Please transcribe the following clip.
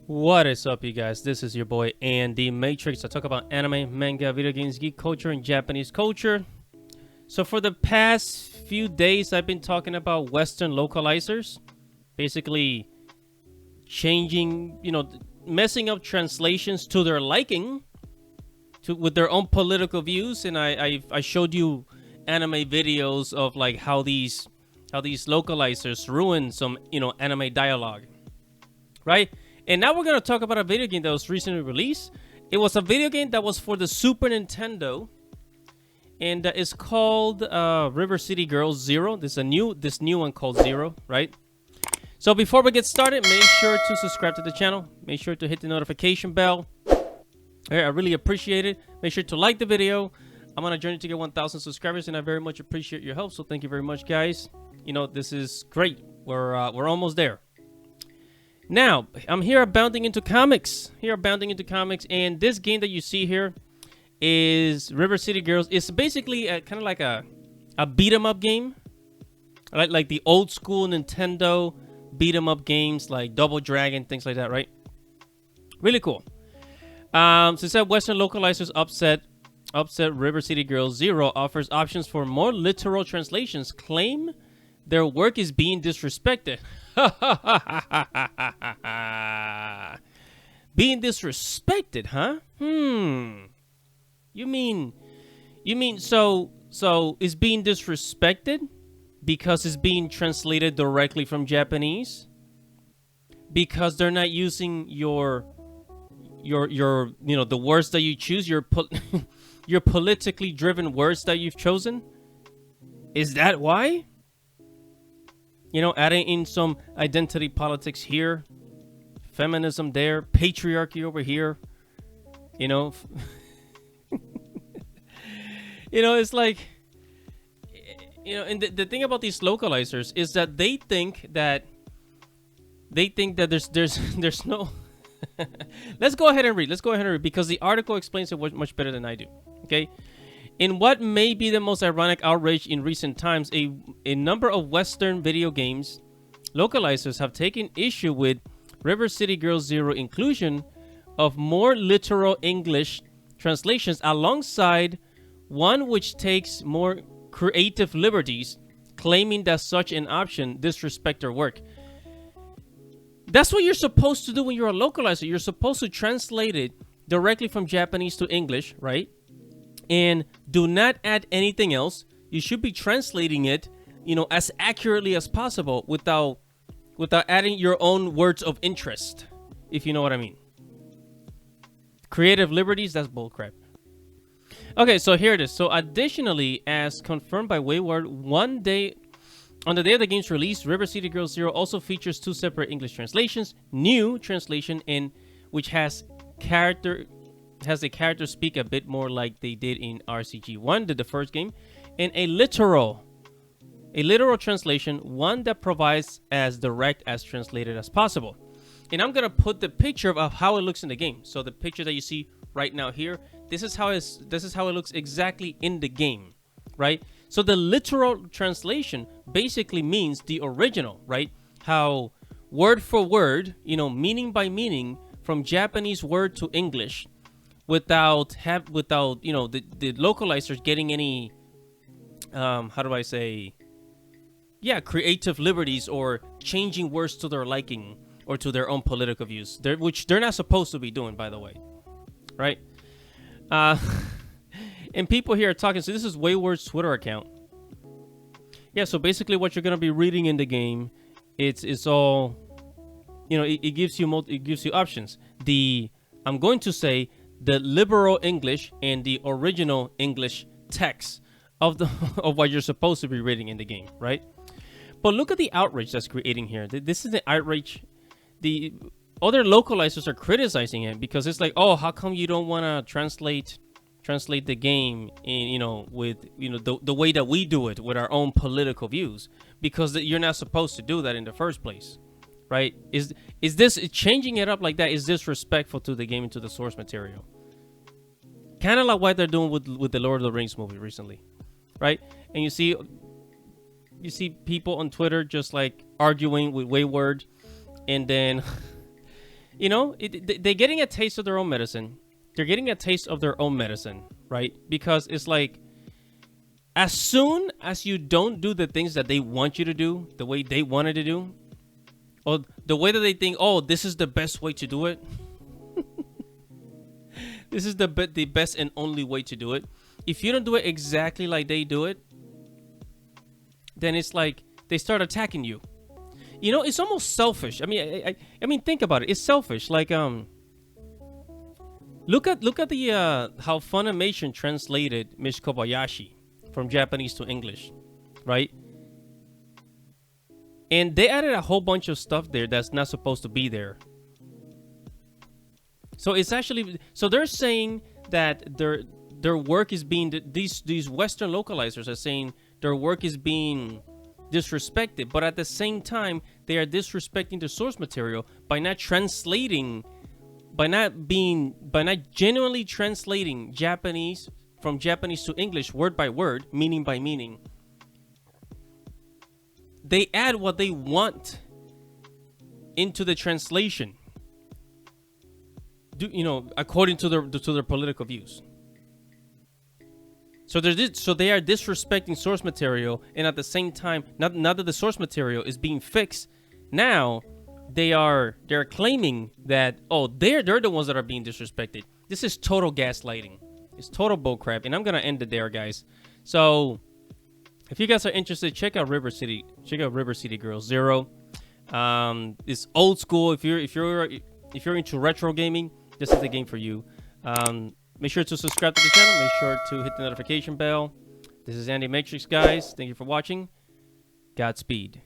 What is up, you guys? This is your boy Andy Matrix. I talk about anime, manga, video games, geek culture, and Japanese culture. So for the past few days, I've been talking about Western localizers, basically changing, messing up translations to their liking, with their own political views. And I showed you anime videos of like how these localizers ruin some anime dialogue, right? And now we're going to talk about a video game that was recently released. It was a video game that was for the Super Nintendo. And it's called River City Girls Zero. This new one called Zero, right? So before we get started, make sure to subscribe to the channel. Make sure to hit the notification bell. I really appreciate it. Make sure to like the video. I'm on a journey to get 1,000 subscribers, and I very much appreciate your help. So thank you very much, guys. This is great. We're almost there. Now, I'm here abounding into comics. And this game that you see here is River City Girls. It's basically kind of like a beat 'em up game, right? Like the old school Nintendo beat 'em up games, like Double Dragon, things like that, right? Really cool. Since that Western localizers upset River City Girls Zero offers options for more literal translations. Claim their work is being disrespected. Being disrespected, huh? You mean so it's being disrespected because it's being translated directly from Japanese? Because they're not using your the words that you choose, your politically driven words that you've chosen? Is that why? Adding in some identity politics here, feminism there, patriarchy over here. It's like, and the thing about these localizers is that they think that there's no. Let's go ahead and read because the article explains it much better than I do. Okay. In what may be the most ironic outrage in recent times, a number of Western video games localizers have taken issue with River City Girls Zero inclusion of more literal English translations alongside one which takes more creative liberties, claiming that such an option disrespects their work. That's what you're supposed to do when you're a localizer. You're supposed to translate it directly from Japanese to English, right? And do not add anything else. You should be translating it, as accurately as possible without adding your own words of interest, if you know what I mean. Creative liberties, that's bullcrap. Okay, so here it is. So additionally, as confirmed by Wayward, on the day of the game's release, River City Girls Zero also features two separate English translations. New translation which has the characters speak a bit more like they did in RCG1, the first game, and a literal translation, one that provides as direct as translated as possible. And I'm gonna put the picture of how it looks in the game. So the picture that you see right now here, this is how it looks exactly in the game, right? So the literal translation basically means the original, right? How word for word, meaning by meaning, from Japanese word to English, without the localizers getting any creative liberties or changing words to their liking or to their own political views, which they're not supposed to be doing, by the way, right? And people here are talking. So this is Wayward's Twitter account. Yeah, so basically what you're gonna be reading in the game, it's all, it gives you options. I'm going to say the liberal English and the original English text of what you're supposed to be reading in the game, right? But look at the outrage that's creating here. This is the outrage. The other localizers are criticizing it because it's like, oh, how come you don't want to translate the game in, with the way that we do it with our own political views? Because you're not supposed to do that in the first place, right? Is this changing it up like that? Is disrespectful to the game and to the source material? Kind of like what they're doing with the Lord of the Rings movie recently, right? And you see people on Twitter just like arguing with Wayward, and then You know, they're getting a taste of their own medicine. They're getting a taste of their own medicine, right? Because it's like, as soon as you don't do the things that they want you to do, the way they wanted to do, or the way that they think, oh, this is the best way to do it. This is the best and only way to do it. If you don't do it exactly like they do it, then it's like they start attacking you. You know, it's almost selfish. I mean, think about it. It's selfish. Like, look at the how Funimation translated Miss Kobayashi from Japanese to English, right? And they added a whole bunch of stuff there that's not supposed to be there. So it's actually, so they're saying that their work is being, these Western localizers are saying their work is being disrespected, but at the same time they are disrespecting the source material by not translating, by not genuinely translating Japanese from Japanese to English word by word, meaning by meaning. They add what they want into the translation, you know, according to their political views. So they are disrespecting source material, and at the same time, now that the source material is being fixed, now they're claiming that, oh, they're the ones that are being disrespected. This is total gaslighting. It's total bullcrap, and I'm gonna end it there, guys. So if you guys are interested, check out River City. Check out River City Girls Zero. It's old school. If you're into retro gaming, this is the game for you. Make sure to subscribe to the channel. Make sure to hit the notification bell. This is Andy Matrix, guys. Thank you for watching. Godspeed.